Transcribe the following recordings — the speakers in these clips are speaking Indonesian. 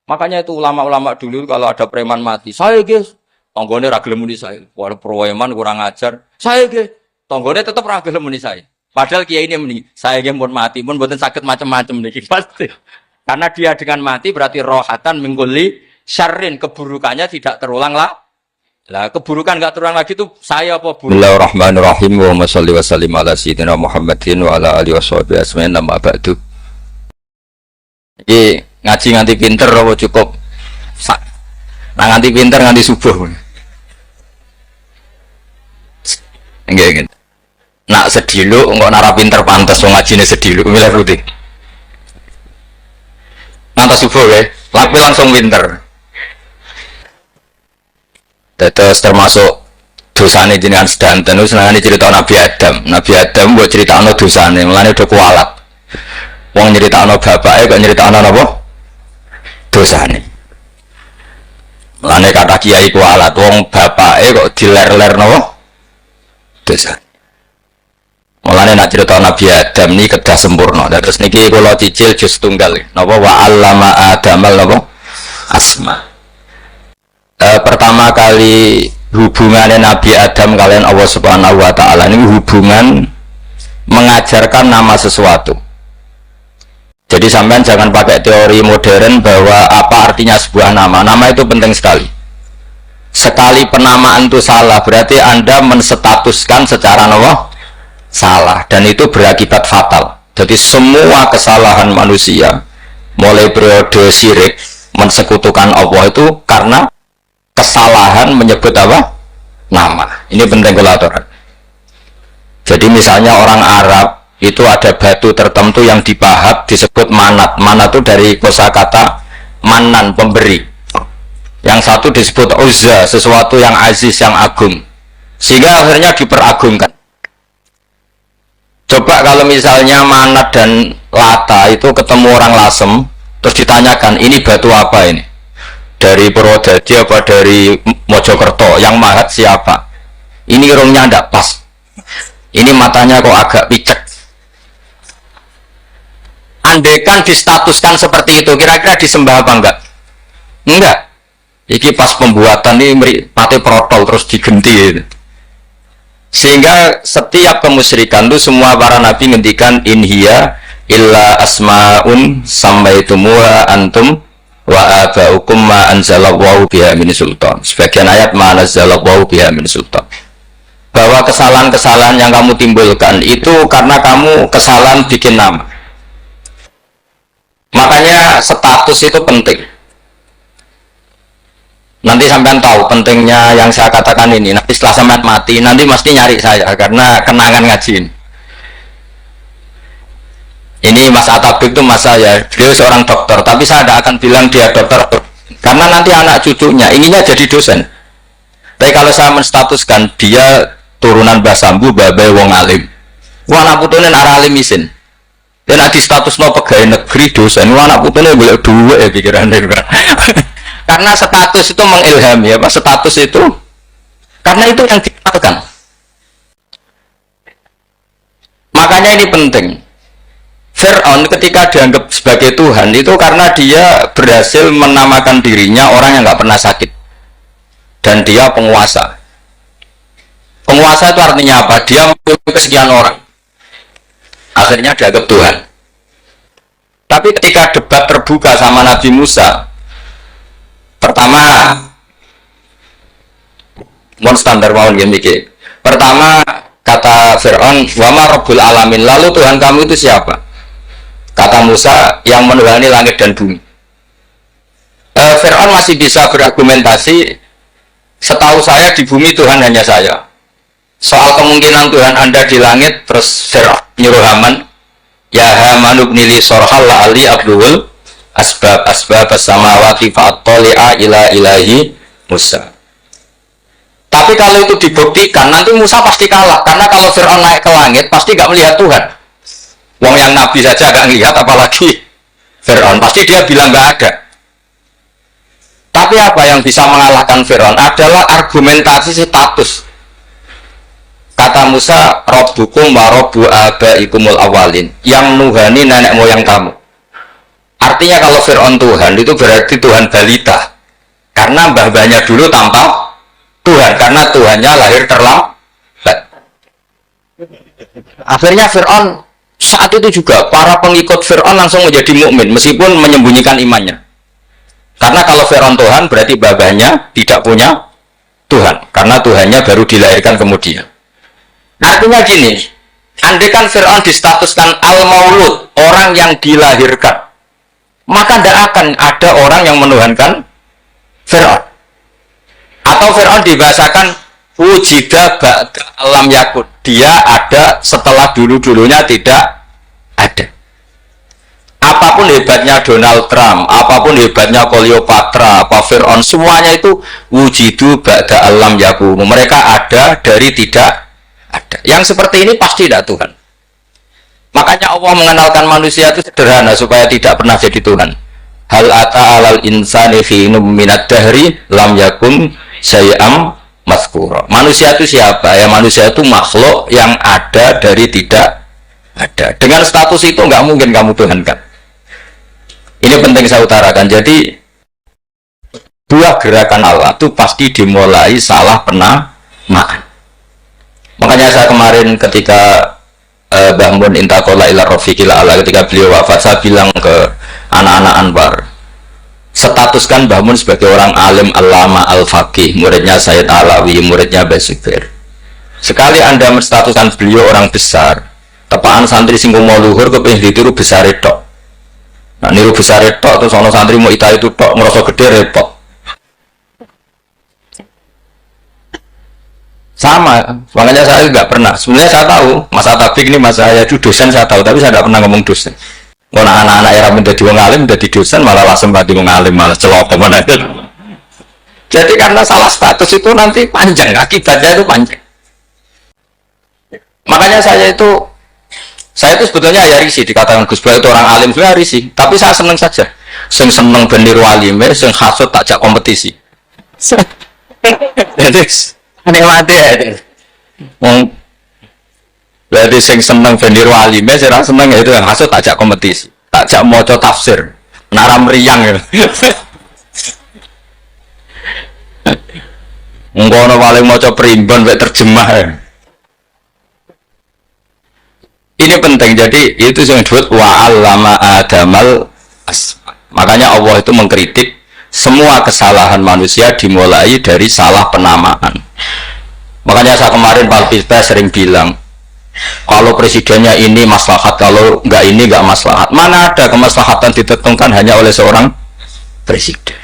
Makanya itu ulama-ulama dulu kalau ada preman mati, saya guys, tonggone ra gelem muni saya. Wah, preman kurang ajar. Saya guys, tonggone tetap ra gelem muni saya. Padahal kiai ini muni, saya guys pun mati, pun mboten sakit macam-macam niki pasti. Karena dia dengan mati berarti rohatan mengkuli syarrin, keburukannya tidak terulang lah. Lah keburukan enggak terulang lagi itu saya apa buruk. Bismillahirrahmanirrahim. Wa shalli wa sallim ala sayyidina Muhammadin wa ala alihi washabihi asma'in amma ba'du. Iki ngaji nganti pinter apa cukup? Nah nganti pinter nganti subuh. Nggih. Nak sediluk engko nara pinter pantes wong ngajine sediluk milih putih. Ngantos subuh ya, langsung pinter. Terus termasuk dosane jenengan sedanten terus nangani cerita Nabi Adam. Nabi Adam buat critakno dosane, mulane udah kualat. Wong nyeritakno bapake kok nyeritakno napa? Dosane. Mulane kata kiai kualat, wong bapake kok diler-ler napa? Dosa. Mulane nak cerita Nabi Adam ni kedah sempurna. Terus niki kula cicil juz tunggal. Napa wa 'allama Adamal napa? Asma. Pertama kali hubungannya Nabi Adam kalian Allah Subhanahu wa taala ini hubungan mengajarkan nama sesuatu. Jadi sampean jangan pakai teori modern bahwa apa artinya sebuah nama. Nama itu penting sekali. Sekali penamaan itu salah berarti Anda menstatuskan secara nama salah dan itu berakibat fatal. Jadi semua kesalahan manusia mulai periode syirik mensekutukan Allah itu karena kesalahan menyebut apa? Nama. Ini penting kolaboran. Jadi misalnya orang Arab itu ada batu tertentu yang dipahat disebut manat. Manat itu dari kosakata manan, pemberi. Yang satu disebut uzza, sesuatu yang aziz, yang agung. Sehingga akhirnya diperagungkan. Coba kalau misalnya manat dan lata itu ketemu orang Lasem, terus ditanyakan ini batu apa ini? Dari Purwodadi apa dari Mojokerto, yang mahat siapa? Ini irungnya tidak pas, ini matanya kok agak picek. Andekan distatuskan seperti itu, kira-kira disembah apa enggak? Enggak. Iki pas pembuatan ini pati protol terus digenti gitu. Sehingga setiap kemusyrikan itu semua para nabi ngendikan inhiya illa asmaun sammaitumuha antum wa aba'ukum ma anzalallahu biha min sultan. Sebagian ayat ma anzalallahu biha min sultan. Bahwa kesalahan-kesalahan yang kamu timbulkan itu karena kamu kesalahan bikin nama. Makanya status itu penting. Nanti sampean tahu pentingnya yang saya katakan ini. Nanti setelah sampean mati nanti mesti nyari saya karena kenangan ngaji ini. Ini Mas Atabik itu mas saya, beliau seorang dokter, tapi saya tidak akan bilang dia dokter, karena nanti anak cucunya inginnya jadi dosen. Tapi kalau saya menstatuskan dia turunan Mbah Sambu, babai wong alim, wah anak putune arah alim isin, dan nanti status no pegawai negeri dosen, wah anak putune boleh dua ya pikirannya. Karena status itu mengilhami, apa status itu, karena itu yang dikenalkan. Makanya ini penting. Fir'aun ketika dianggap sebagai Tuhan itu karena dia berhasil menamakan dirinya orang yang nggak pernah sakit dan dia penguasa. Penguasa itu artinya apa? Dia memiliki kesekian orang, akhirnya dianggap Tuhan. Tapi ketika debat terbuka sama Nabi Musa, pertama mon standar mau gini, pertama kata Fir'aun wama Rabbul Alamin, lalu Tuhan kamu itu siapa? Kata Musa yang menuhani langit dan bumi. Fir'aun masih bisa berargumentasi, setahu saya di bumi Tuhan hanya saya. Soal kemungkinan Tuhan Anda di langit, terus Fir'aun nyuruh Haman, ya Haman ibnili sorhal la'ali abduhul asbab as-samawati fa'attoli'a ila ilahi Musa. Tapi kalau itu dibuktikan, nanti Musa pasti kalah, karena kalau Fir'aun naik ke langit pasti nggak melihat Tuhan. Wong yang Nabi saja nggak ngelihat, apalagi Fir'aun. Pasti dia bilang nggak ada. Tapi apa yang bisa mengalahkan Fir'aun adalah argumentasi status. Kata Musa, Rabbukum wa Rabbu abaikumul awalin, yang nuhani nenek moyang kamu. Artinya kalau Fir'aun Tuhan itu berarti Tuhan balita. Karena mbah-mbahnya dulu tanpa Tuhan, karena Tuhannya lahir terlambat. Akhirnya Fir'aun saat itu juga para pengikut Fir'aun langsung menjadi mukmin meskipun menyembunyikan imannya. Karena kalau Fir'aun Tuhan berarti mbah-mbahnya tidak punya Tuhan, karena Tuhannya baru dilahirkan kemudian. Artinya gini, andai kan Fir'aun distatuskan al-maulud, orang yang dilahirkan, maka tidak akan ada orang yang menuhankan Fir'aun. Atau Fir'aun dibahasakan wujida ba'da alam yakun, dia ada setelah dulu-dulunya tidak ada. Apapun hebatnya Donald Trump, apapun hebatnya Cleopatra, apa Fir'aun, semuanya itu wujidu ba'da alam yakun, mereka ada dari tidak ada. Yang seperti ini pasti tidak Tuhan. Makanya Allah mengenalkan manusia itu sederhana supaya tidak pernah jadi Tuhan. Hal ata alal insani hinum minad dahri lam yakun syai'am mazkura. Manusia itu siapa? Ya manusia itu makhluk yang ada dari tidak ada. Dengan status itu nggak mungkin kamu tuhankan. Ini penting saya utarakan. Jadi dua gerakan Allah itu pasti dimulai salah penamaan. Makanya saya kemarin ketika Mbah Mun intakola ila rafiqil ala, ketika beliau wafat, saya bilang ke anak-anak Anwar, statuskan Mbah Mun sebagai orang alim alama al-faqih, muridnya Sayyid Alawi, muridnya Basifir. Sekali Anda menstatuskan beliau orang besar, tepaan santri singgung mau luhur kepingin ditiru besar itu. Nah niru besar itu terus ono santri mau ita itu tok ngerasa gede repot. Sama, makanya saya nggak pernah. Sebenarnya saya tahu, masa tabik ini masa saya itu dosen saya tahu, tapi saya nggak pernah ngomong dosen. Kalau anak-anak era menjadi wong alim, menjadi dosen malah langsung mati wong alim, malah celok kemana itu. Jadi karena salah status itu nanti panjang, akibatnya itu panjang. Makanya saya itu sebetulnya ya risih dikatakan Gus Bal itu orang alim, saya risih. Tapi saya seneng saja. Seneng beniru alime, sing hasut takjak kompetisi. Jadi nikmati ya. Berarti sing seneng beniru alime, saya seneng itu yang hasut takjak kompetisi, takjak maca tafsir, nara meriang ya. Ngono paling maca primbon mek terjemah ya. Ini penting, jadi itu yang disebut wa'allama adamal asma. Makanya Allah itu mengkritik semua kesalahan manusia dimulai dari salah penamaan. Makanya saya kemarin Pak Bisbah sering bilang, kalau presidennya ini maslahat, kalau enggak ini enggak maslahat. Mana ada kemaslahatan ditentukan hanya oleh seorang presiden?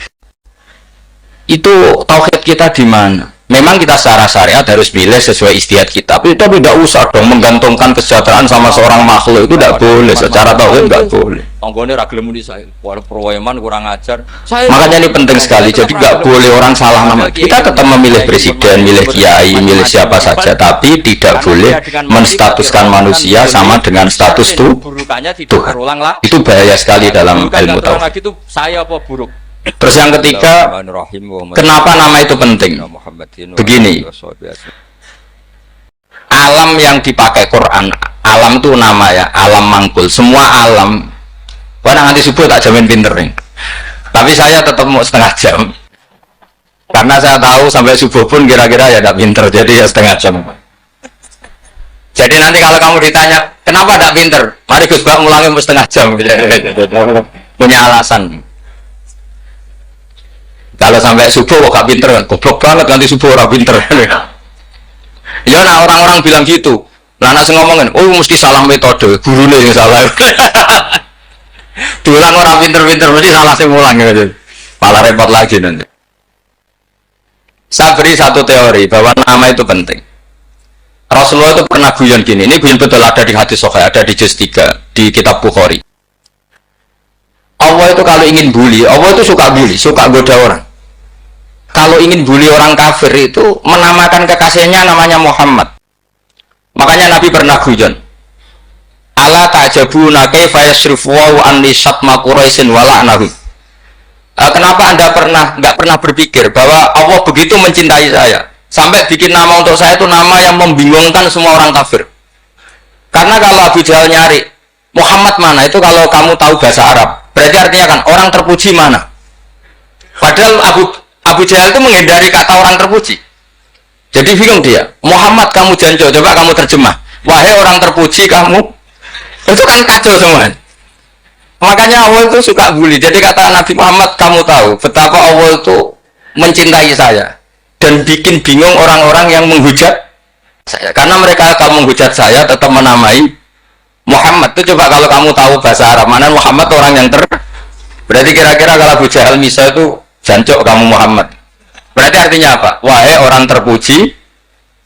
Itu tauhid kita di mana? Memang kita secara syariat harus milih sesuai ijtihad kita, tapi tidak usah dong menggantungkan kesejahteraan sama seorang makhluk, itu tidak boleh. Secara tauhid tidak boleh. Tanggone ra gelem muni saya, perweman kurang ajar. Makanya ini penting sekali. Jadi nggak boleh orang salah nama. Kita tetap memilih presiden, milih kiai, milih siapa saja, tapi tidak boleh menstatuskan manusia sama dengan status Tuhan. Itu bahaya sekali dalam ilmu tauhid. Saya apa buruk? Terus yang ketiga, kenapa nama itu penting? Begini, alam yang dipakai Quran, alam itu nama ya, alam mangkul, semua alam. Wah nanti subuh tak jamin pinter nih. Tapi saya tetap mau setengah jam, karena saya tahu sampai subuh pun kira-kira ya tidak pinter, jadi ya setengah jam. Jadi nanti kalau kamu ditanya, kenapa tidak pinter? Mari Gus Bak mulangin setengah jam, punya alasan. Kalau sampai subuh kok gak pinter kan, goblok banget nanti subuh orang pinter. Ya nah orang-orang bilang gitu. Nah anak ngomongin, oh mesti salah metode, gurunya yang salah. Diulang orang pinter-pinter mesti salah sih mulang gitu. Malah repot lagi nanti. Saya beri satu teori bahwa nama itu penting. Rasulullah itu pernah guyon gini, ini guyon betul ada di hadis Sahih, ada di juz 3 di kitab Bukhari. Allah itu kalau ingin bully, Allah itu suka bully, suka goda orang. Kalau ingin bully orang kafir itu menamakan kekasihnya namanya Muhammad. Makanya Nabi pernah guyon. Ala ta'jabuna kaifa yasrifu an lisatma Quraisyin wa la'nahu. Kenapa Anda nggak pernah berpikir bahwa Allah begitu mencintai saya sampai bikin nama untuk saya itu nama yang membingungkan semua orang kafir. Karena kalau Abu Jahal nyari Muhammad mana itu, kalau kamu tahu bahasa Arab, Berarti artinya kan orang terpuji mana? Padahal Abu Jahal itu menghindari kata orang terpuji. Jadi bingung dia. Muhammad kamu janjo, coba kamu terjemah. Wahai orang terpuji kamu. Itu kan kacau semua. Makanya Allah itu suka bully. Jadi kata Nabi Muhammad, kamu tahu betapa Allah itu mencintai saya dan bikin bingung orang-orang yang menghujat saya. Karena mereka kalau menghujat saya tetap menamai Muhammad. Itu coba kalau kamu tahu bahasa Arab, mana Muhammad orang yang berarti kira-kira kalau Abu Jahal Misa itu jancok kamu Muhammad. Berarti artinya apa? Wahai orang terpuji,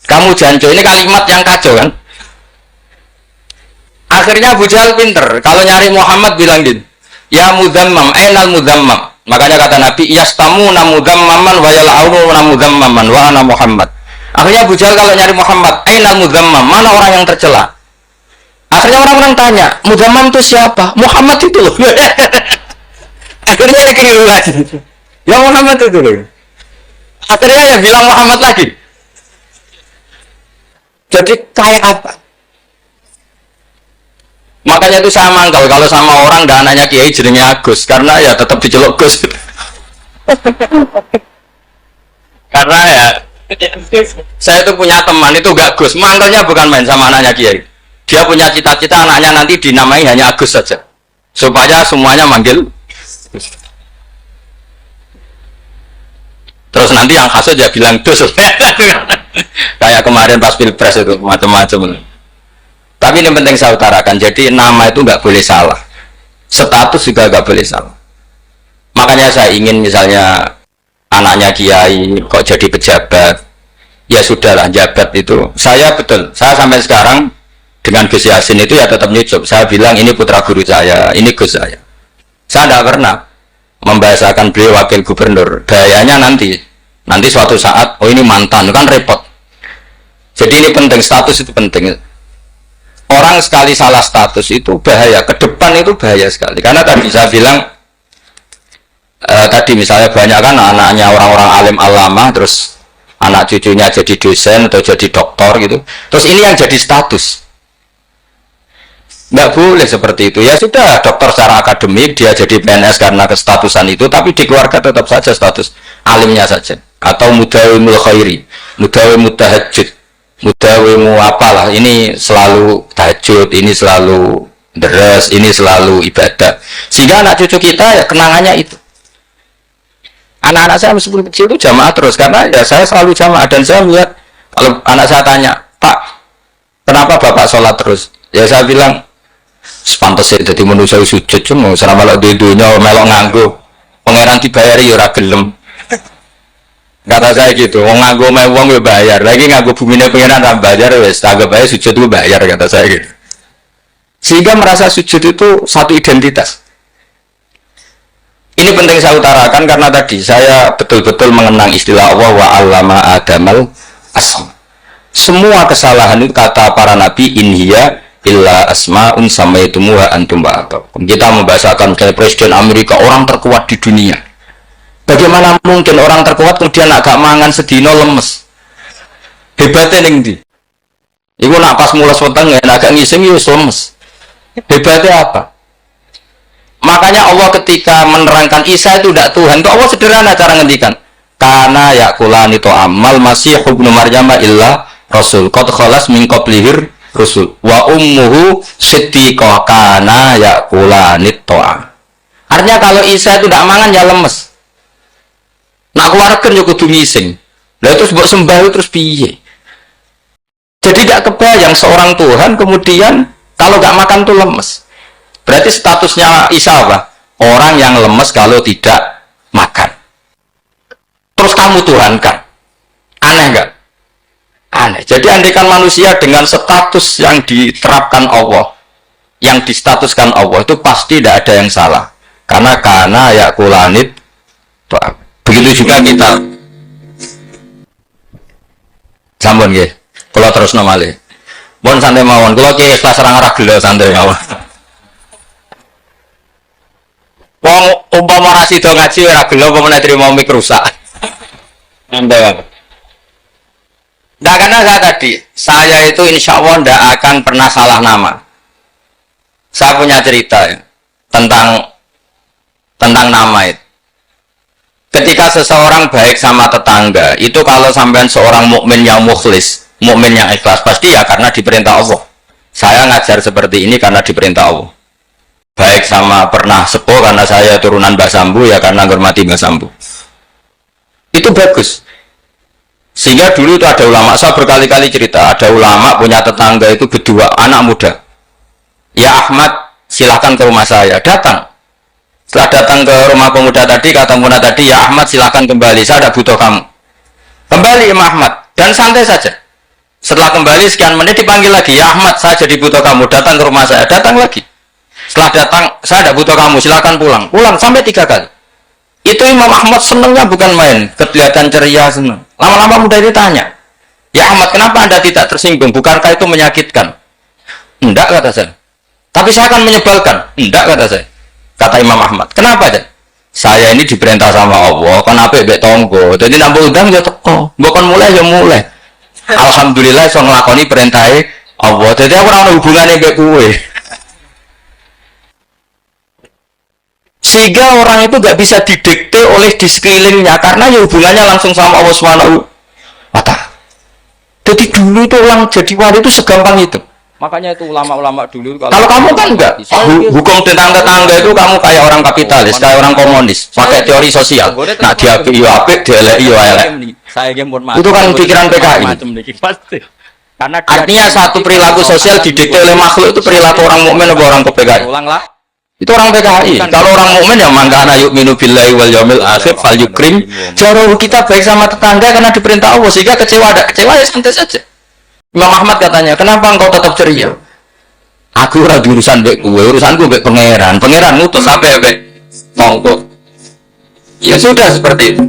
kamu jancok. Ini kalimat yang kacau kan? Akhirnya Abu Jahal pinter. Kalau nyari Muhammad bilang gini, ya mudzammam, ainal mudzammam. Makanya kata Nabi, yastamuna mudzammaman wa yal'aununa mudzammaman wa ana Muhammad. Akhirnya Abu Jahal kalau nyari Muhammad, ainal mudzammam, mana orang yang tercela? Akhirnya orang-orang tanya, mudzammam itu siapa? Muhammad itu loh. Akhirnya dikeliru lagi. Ya Muhammad itu loh. Akhirnya ya bilang Muhammad lagi. Jadi kayak apa? Makanya itu saya mangkal kalau sama orang dan anaknya Kiai jenenge Agus, karena ya tetap diceluk Gus. Karena ya saya itu punya teman itu gak Gus, manggilnya bukan main sama anaknya Kiai. Dia punya cita-cita anaknya nanti dinamai hanya Agus saja, supaya semuanya manggil Gus. Terus nanti yang hasut ya bilang Dus. Kayak kemarin pas Pilpres itu macam-macam. Tapi ini penting saya utarakan, jadi nama itu nggak boleh salah, status juga nggak boleh salah. Makanya saya ingin misalnya anaknya Kiai kok jadi pejabat, ya sudahlah jabat itu. Saya betul, saya sampai sekarang dengan Gus Yasin itu ya tetap nyucup. Saya bilang ini putra guru saya, ini Gus saya. Saya tidak pernah membahasakan beliau wakil gubernur. Bahayanya nanti suatu saat, oh ini mantan, kan repot. Jadi ini penting, status itu penting. Orang sekali salah status itu bahaya, ke depan itu bahaya sekali. Karena tadi saya bilang, tadi misalnya banyak kan anaknya orang-orang alim alama, terus anak cucunya jadi dosen atau jadi doktor gitu. Terus ini yang jadi status. Nggak boleh seperti itu. Ya sudah, dokter secara akademik, dia jadi PNS karena kestatusan itu, tapi di keluarga tetap saja status alimnya saja. Atau mudawimul khairi, mudawimul tahajud, mudawimu apalah, ini selalu tahajud, ini selalu deres, ini selalu ibadah, sehingga anak cucu kita ya kenangannya itu. Anak-anak saya meskipun kecil itu jamaah terus, karena ya saya selalu jamaah. Dan saya melihat kalau anak saya tanya, Pak, kenapa Bapak sholat terus? Ya saya bilang sepantasnya jadi manusia sujud, cuma selama melok dunia melok nganggo pangeran dibayari ya ora gelem. Kata saya gitu, wong nganggo wong ya bayar, lagi nganggo bumine pengiran ra bayar wis, anggap aja sujud itu bayar, kata saya gitu. Sehingga merasa sujud itu satu identitas. Ini penting saya utarakan karena tadi saya betul-betul mengenang istilah Allah wa 'allama Adamal asma. Semua kesalahan itu kata para nabi in hiya illa asma'un samaitumuha antum ba'abakum. Kita membahasakan kayak presiden Amerika, orang terkuat di dunia. Bagaimana mungkin orang terkuat kemudian agak mangan sedino lemes? Hebatnya ning ndi? Iku nak pas mules weteng agak ngising ya lemes. Hebatnya apa? Makanya Allah ketika menerangkan Isa itu tidak Tuhan, itu Allah sederhana cara ngendikan. Karena yakulani to amal masih ibnu Maryam illa rasul qad khalas min qablihir rusul wa ummuhu siddiqah kana yakulani to'a. Artinya kalau Isa itu tidak mangan ya lemes. Nak keluarkan ya kudu ngising. Lah terus mbok sembah terus piye? Jadi tidak kebayang seorang Tuhan kemudian kalau nggak makan tuh lemes. Berarti statusnya Isa apa? Orang yang lemes kalau tidak makan. Terus kamu Tuhan kan? Aneh nggak? Aneh. Jadi andaikan manusia dengan status yang diterapkan Allah, yang distatuskan Allah, itu pasti tidak ada yang salah. Karena ya kulanit. Begitu juga kita. Sampun nggih. Kula terusno malih. Pun santai mawon. Kula ki ikhlas ora gelo santai mawon. Wong umpama ora sida ngaji ora gelo apa meneh trimo mik rusak. Nambah. Nah, karena saya itu insya Allah tidak akan pernah salah nama. Saya punya cerita ya, tentang tentang nama itu. Ketika seseorang baik sama tetangga, itu kalau sampai seorang mukmin yang mukhlis, mukmin yang ikhlas, pasti ya karena diperintah Allah. Saya ngajar seperti ini karena diperintah Allah. Baik sama pernah sepuh karena saya turunan Mbah Sambu, ya karena hormati Mbah Sambu. Itu bagus. Sehingga dulu itu ada ulama, saya berkali-kali cerita, ada ulama punya tetangga itu berdua anak muda. Ya Ahmad, silakan ke rumah saya. Datang. Setelah datang ke rumah pemuda tadi, kata pemuda tadi, ya Ahmad silakan kembali, saya tidak butuh kamu. Kembali Imam Ahmad, dan santai saja. Setelah kembali sekian menit dipanggil lagi, ya Ahmad saya jadi butuh kamu, datang ke rumah saya, datang lagi. Setelah datang, saya tidak butuh kamu, silakan pulang. Pulang sampai 3 kali. Itu Imam Ahmad senangnya bukan main, kelihatan ceria senang. Lama-lama muda itu tanya, ya Ahmad kenapa Anda tidak tersinggung, bukankah itu menyakitkan? Enggak kata saya. Tapi saya akan menyebalkan. Enggak kata saya. Kata Imam Ahmad, kenapa aja? Saya ini diperintah sama Allah, kenapa bek tonggo? Jadi nambah udang ya teko, bukan mulai ya mulai. Alhamdulillah so ngelakoni perintahnya Allah. Jadi aku orang hubungannya bek kue. Sehingga orang itu gak bisa didikte oleh di sekelilingnya karena ya hubungannya langsung sama Allah Subhanahu wa Ta'ala. Jadi dulu itu orang jadi wali itu segampang itu. Makanya itu ulama-ulama dulu kalau kamu kan enggak hukum tentang tetangga itu kamu kayak orang kapitalis, kayak orang komunis, pakai teori sosial. Nah, dia apik, dia elek. Itu kan pikiran PKI. Karena artinya satu perilaku sosial didikte oleh makhluk itu perilaku orang mukmin atau orang PKI. Itu orang PKI. Kalau orang mukmin yang mangkana yu'minu billahi wal yaumil akhir fal yukrim. Jauh kita baik sama tetangga karena diperintah Allah, sehingga kecewa ada kecewa ya santai saja. Imam Ahmad katanya, kenapa engkau tetap ceria? Aku ora urusan mbek kowe, urusanku mbek pangeran. Pangeran ngutus sampai mbek monggo. Ya sudah seperti itu.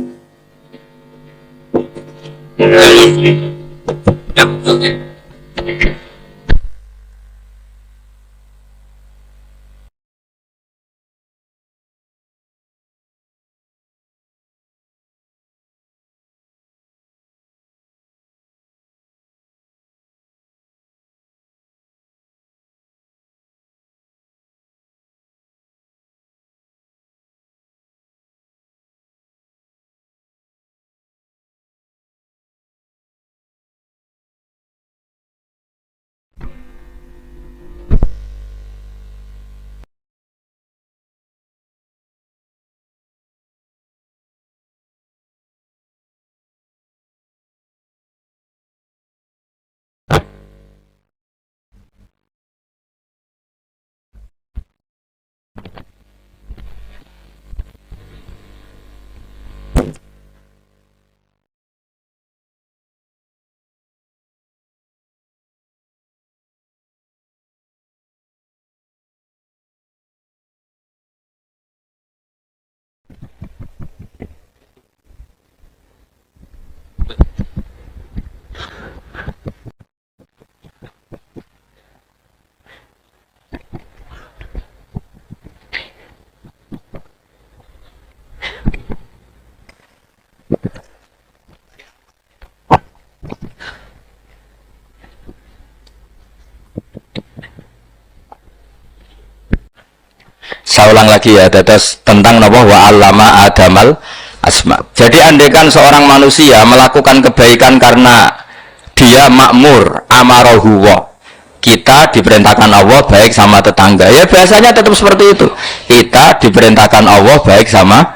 Saya ulang lagi ya, terus tentang napa wa allama adamal asma. Jadi andaikan seorang manusia melakukan kebaikan karena dia makmur amarahu wa, kita diperintahkan Allah baik sama tetangga. Ya biasanya tetap seperti itu. Kita diperintahkan Allah baik sama,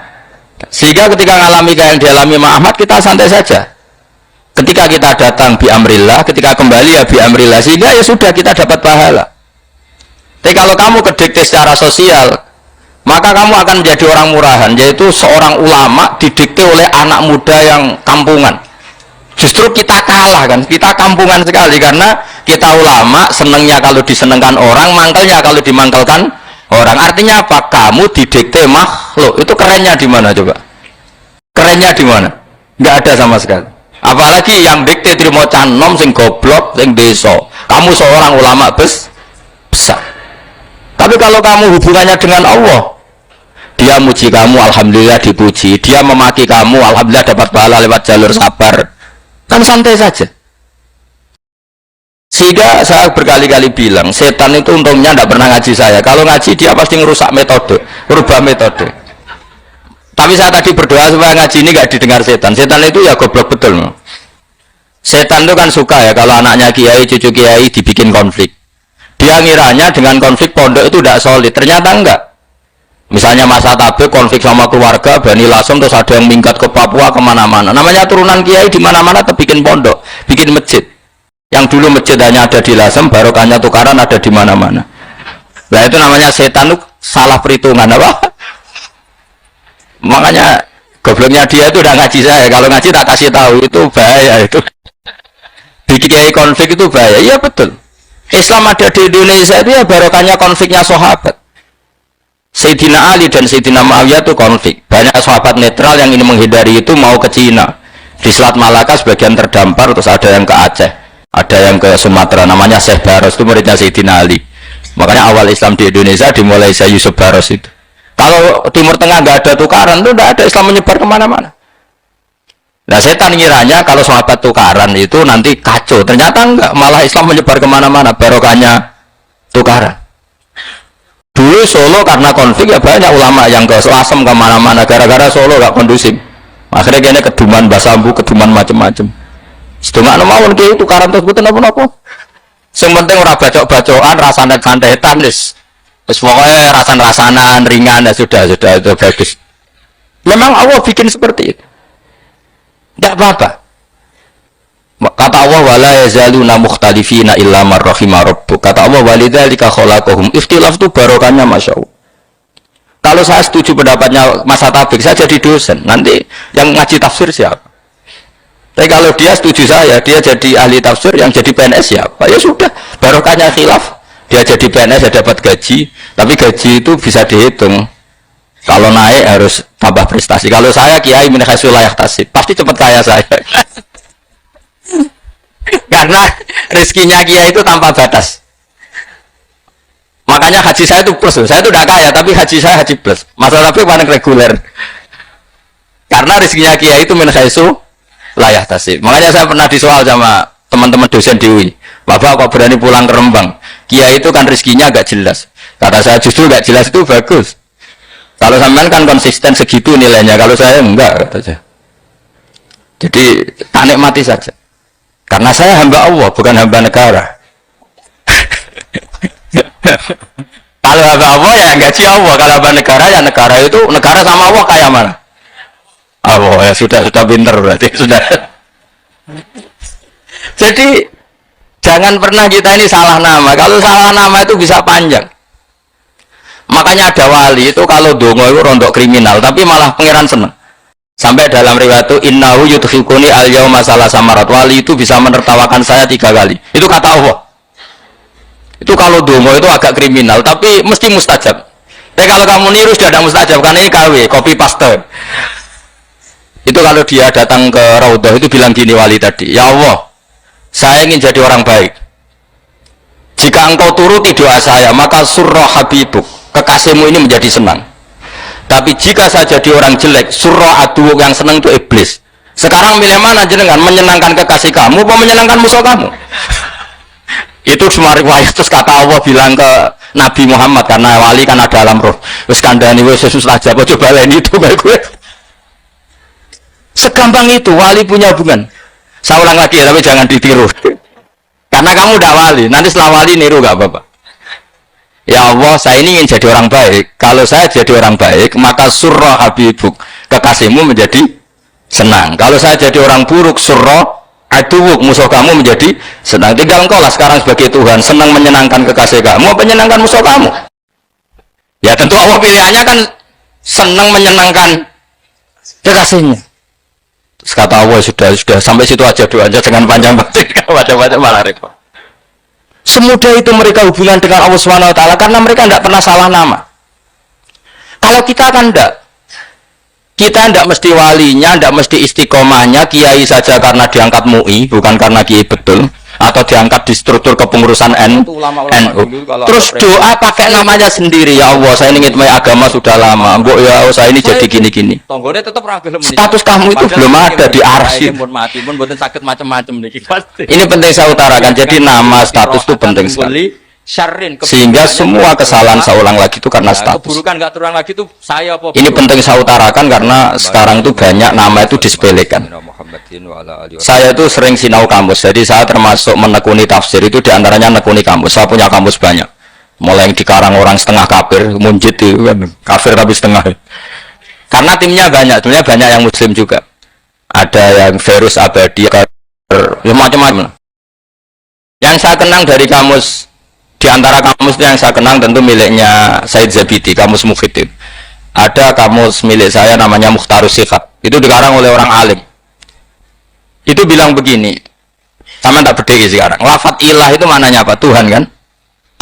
sehingga ketika mengalami kayak yang dialami Ahmad, kita santai saja. Ketika kita datang bi amrillah, ketika kembali ya bi amrillah, sehingga ya sudah kita dapat pahala. Tapi kalau kamu kedikte secara sosial, maka kamu akan menjadi orang murahan, yaitu seorang ulama didikte oleh anak muda yang kampungan. Justru kita kalah kan, kita kampungan sekali karena kita ulama senengnya kalau disenengkan orang, mangkelnya kalau dimangkelkan orang. Artinya apa? Kamu didikte makhluk. Itu kerennya di mana coba? Kerennya di mana? Nggak ada sama sekali. Apalagi yang dikte terima canom sing goblok sing deso. Kamu seorang ulama besar. Tapi kalau kamu hubungannya dengan Allah, dia muji kamu, alhamdulillah dipuji. Dia memaki kamu, alhamdulillah dapat pahala lewat jalur sabar. Kan santai saja. Sehingga saya berkali-kali bilang, setan itu untungnya tidak pernah ngaji saya. Kalau ngaji dia pasti ngerusak metode, merubah metode. Tapi saya tadi berdoa supaya ngaji ini gak didengar setan. Setan itu ya goblok betul. Setan itu kan suka ya kalau anaknya kiai, cucu kiai dibikin konflik. Dia ngiranya dengan konflik pondok itu tidak solid. Ternyata enggak. Misalnya masa tabik konflik sama keluarga, Bani Lasem, terus ada yang minggat ke Papua kemana-mana. Namanya turunan kiai di mana-mana bikin pondok, bikin masjid. Yang dulu masjid hanya ada di Lasem, barokahnya tukaran ada di mana-mana. Nah itu namanya setan itu salah perhitungan apa? Makanya gobloknya dia itu udah ngaji saya. Kalau ngaji tak kasih tahu itu bahaya itu. Bikin konflik itu bahaya. Iya betul. Islam ada di Indonesia itu ya barokahnya konfliknya sahabat. Sayyidina Ali dan Sayyidina Muawiyah itu konflik. Banyak sahabat netral yang ingin menghindari itu mau ke Cina. Di Selat Malaka sebagian terdampar, terus ada yang ke Aceh, ada yang ke Sumatera. Namanya Syekh Baros, itu muridnya Sayyidina Ali. Makanya awal Islam di Indonesia dimulai Syekh Yusuf Baros itu. Kalau Timur Tengah nggak ada tukaran, itu nggak ada, Islam menyebar kemana-mana. Nah setan ngiranya kalau sahabat tukaran itu nanti kacau. Ternyata enggak, malah Islam menyebar kemana-mana, barokahnya tukaran. Dulu Solo karena konflik ya banyak ulama yang ke Lasem kemana-mana, gara-gara Solo nggak kondusif. Akhirnya kayaknya keduman basambu, keduman macam-macam. Setengah nomor kayak tukaran tersebut apa-apa. Yang penting orang bacok-bacokan, rasanya santetan, terus pokoknya rasan-rasanan ringan ya sudah itu bagus. Memang Allah bikin seperti itu, tidak apa-apa. Kata Allah wala yazaluna mukhtalifina illa man rahima rabbuk. Kata Allah walidzalika khalaqahum. Ikhtilaf itu barokahnya Masya Allah. Kalau saya setuju pendapatnya Mas Atabik, saya jadi dosen. Nanti yang ngaji tafsir siapa? Tapi kalau dia setuju saya, dia jadi ahli tafsir, yang jadi PNS siapa? Ya sudah, barokahnya khilaf. Dia jadi PNS, dia dapat gaji, tapi gaji itu bisa dihitung. Kalau naik harus tambah prestasi. Kalau saya kiai min haitsu la yahtasib, pasti cepat kaya saya. Karena rezekinya kiai itu tanpa batas. Makanya haji saya itu plus. Saya itu tidak kaya, tapi haji saya haji plus. Masalah tapi paling reguler. Karena rezekinya kiai itu min haitsu la yahtasib. Makanya saya pernah disoal sama teman-teman dosen di UI. Bapak kok berani pulang ke Rembang? Kiai itu kan rezekinya agak jelas. Kata saya justru agak jelas itu bagus. Kalau sampean kan konsisten segitu nilainya, kalau saya enggak kata saya. Jadi tak nikmati saja. Karena saya hamba Allah, bukan hamba negara. Kalau hamba Allah ya gaji Allah, kalau hamba negara ya negara itu negara sama Allah kayak mana? Allah ya sudah pinter berarti sudah. Jadi jangan pernah kita ini salah nama. Kalau salah nama itu bisa panjang. Makanya ada wali itu kalau dongo itu rondok kriminal, tapi malah pangeran seneng. Sampai dalam riwayat itu innahu yudhikuni al-yauma salah samarat. Wali itu bisa menertawakan saya 3 kali. Itu kata Allah. Itu kalau dongo itu agak kriminal, tapi mesti mustajab. Tapi kalau kamu niru sudah ada mustajab, karena ini KW, copy paste. Itu kalau dia datang ke Raudhah itu bilang gini wali tadi, ya Allah, saya ingin jadi orang baik. Jika engkau turuti doa saya, maka surah habibuk, kekasihmu ini menjadi senang. Tapi jika saya jadi orang jelek, surah aduuk, yang senang itu iblis. Sekarang milih mana jenengan, menyenangkan kekasih kamu atau menyenangkan musuh kamu? Itu semua riwayat. Terus kata Allah bilang ke Nabi Muhammad, karena wali kan ada alam roh, wis kandhani wis susah aja, coba lain itu baik gue. Segampang itu wali punya hubungan. Saya ulang lagi ya, tapi jangan ditiru. Karena kamu udah wali, nanti setelah wali niru gak apa-apa. Ya Allah, saya ini ingin jadi orang baik. Kalau saya jadi orang baik, maka surah habibuk, kekasihmu menjadi senang. Kalau saya jadi orang buruk, surah aduwuk, musuh kamu menjadi senang. Tinggal engkau lah sekarang sebagai Tuhan, senang menyenangkan kekasih kamu, menyenangkan musuh kamu. Ya tentu Allah pilihannya kan senang menyenangkan kekasihnya. Terus kata Allah sudah sampai situ aja doanya, jangan panjang-panjang, macam-macam malah repot. Semudah itu mereka hubungan dengan Allah Subhanahu wa taala karena mereka tidak pernah salah nama. Kalau kita kan tidak. Kita tidak mesti walinya, tidak mesti istiqomahnya kiai saja karena diangkat MUI, bukan karena kiai betul, atau diangkat di struktur kepengurusan NU. Terus doa pakai namanya sendiri, ya Allah, saya ingin agama sudah lama, mbok ya saya ini jadi gini-gini. Status kamu itu belum ada di arsip. Ini penting saya utarakan, jadi nama status itu penting sekali. syarrin, Sehingga semua kesalahan saya ulang lagi itu karena status. keburukan nggak terulang lagi itu saya apa? Ini penting saya utarakan karena sekarang itu banyak nama itu disepelekan. Saya itu sering sinau kamus, jadi saya termasuk menekuni tafsir itu diantaranya menekuni kamus. Saya punya kamus banyak, mulai yang dikarang orang setengah kafir, munjid itu kan kafir tapi setengah. Karena timnya banyak, sebenarnya banyak yang muslim juga. Ada yang virus abadi, ya macam-macam. Yang saya kenang dari kamus, di antara kamus yang saya kenang tentu miliknya Said Zabidi, kamus Mukhidin. Ada kamus milik saya namanya Mukhtarus Sihat, itu dikarang oleh orang alim. Itu bilang begini, sama tak berdiri sekarang, lafadz ilah itu maknanya apa? Tuhan kan?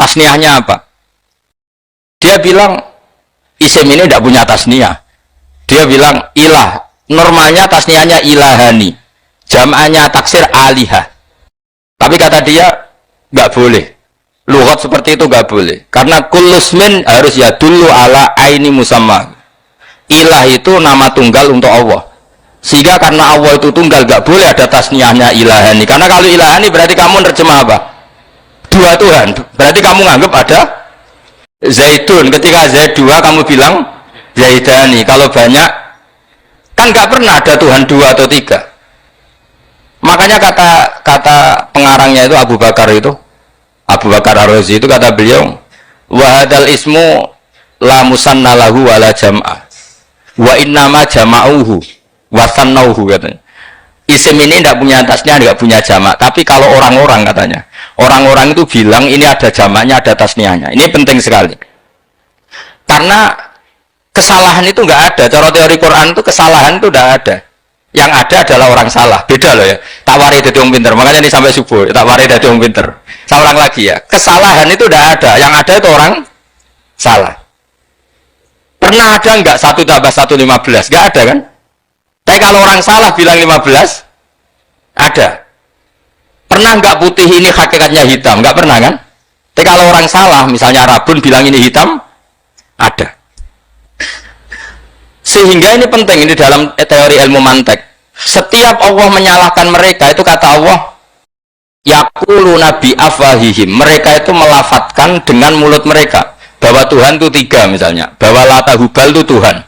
Tasniahnya apa? Dia bilang isim ini tidak punya tasniah. Dia bilang ilah, normalnya tasniahnya ilahani, jam'annya taksir alihah. Tapi kata dia nggak boleh, lughat seperti itu nggak boleh, karena kullusmin harus ya dulu ala aini musamma. Ilah itu nama tunggal untuk Allah, sehingga karena Allah itu tunggal nggak boleh ada tasniahnya ilahani. Karena kalau ilahani berarti kamu nerjemah apa? Dua Tuhan. Berarti kamu nganggap ada Zaidun, ketika Zaid dua kamu bilang Zaidani. Kalau banyak kan nggak pernah ada Tuhan dua atau tiga. Makanya kata pengarangnya itu Abu Bakar Ar-Razi itu kata beliau, wahadal ismu la musanna lahu wala jam'ah wa innama jama'uhu wa sannauhu katanya. Isim ini tidak punya tasnya, tidak punya jamak. Tapi kalau orang-orang katanya, orang-orang itu bilang ini ada jamaknya, ada tasniahnya. Ini penting sekali. Karena kesalahan itu nggak ada. Cara teori Quran itu kesalahan itu tidak ada. Yang ada adalah orang salah. Beda loh ya. Tak warai dari orang pinter. Makanya ini sampai subuh. Tak warai dari orang pinter. Saya ulang lagi ya. Kesalahan itu tidak ada. Yang ada itu orang salah. Pernah ada nggak 1 tambah 1 15? Nggak ada kan? Tapi kalau orang salah bilang 15, ada. Pernah nggak putih ini hakikatnya hitam? Nggak pernah kan? Tapi kalau orang salah, misalnya Rabun bilang ini hitam, ada. Sehingga ini penting, ini dalam teori ilmu mantek. Setiap Allah menyalahkan mereka, itu kata Allah, yaqulu nabi afwahihim. Mereka itu melafatkan dengan mulut mereka bahwa Tuhan itu 3 misalnya, bahwa Lata Hubal itu Tuhan.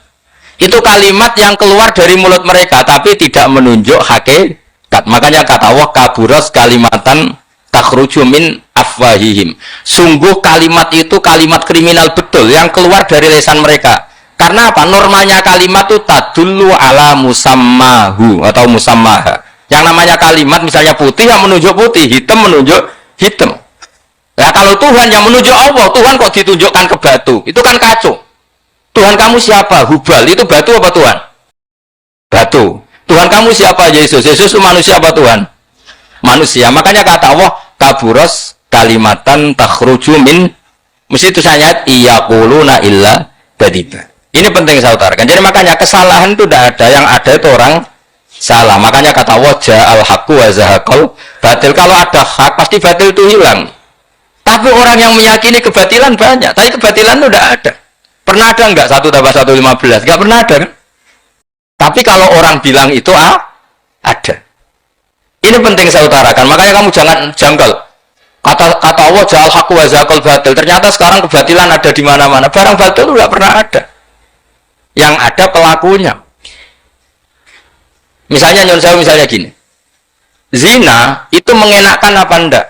Itu kalimat yang keluar dari mulut mereka, tapi tidak menunjuk hakikat. Makanya kata Allah, kaburas kalimatan takhruju min afwahihim. Sungguh kalimat itu kalimat kriminal betul yang keluar dari lisan mereka. Karena apa? Normanya kalimat itu tadullu ala musammahu atau musammaha. Yang namanya kalimat misalnya putih yang menunjuk putih, hitam menunjuk hitam. Nah kalau Tuhan yang menunjuk Allah, Tuhan kok ditunjukkan ke batu? Itu kan kacau. Tuhan kamu siapa? Hubal. Itu batu apa Tuhan? Batu. Tuhan kamu siapa? Yesus. Yesus itu manusia apa Tuhan? Manusia. Makanya kata Allah, kaburos kalimatan takhruju min, mesti itu ayat iyaquluna illa kadiba. Ini penting saya utarakan. Jadi makanya kesalahan itu tidak ada, yang ada itu orang salah. Makanya kata Allah, ja'al haqqu wa zahaqal batil. Kalau ada hak pasti batil itu hilang. Tapi orang yang meyakini kebatilan banyak, tapi kebatilan itu tidak ada. Pernah ada enggak 1 tambah 1 15? Enggak pernah ada kan? Tapi kalau orang bilang itu ada. Ini penting saya utarakan. Makanya kamu jangan janggal. Kata Allah, ja'al haqqu wa zahaqal batil. Ternyata sekarang kebatilan ada di mana-mana. Barang batil itu tidak pernah ada. Yang ada pelakunya. Misalnya misalnya gini, zina itu mengenakkan apa enggak?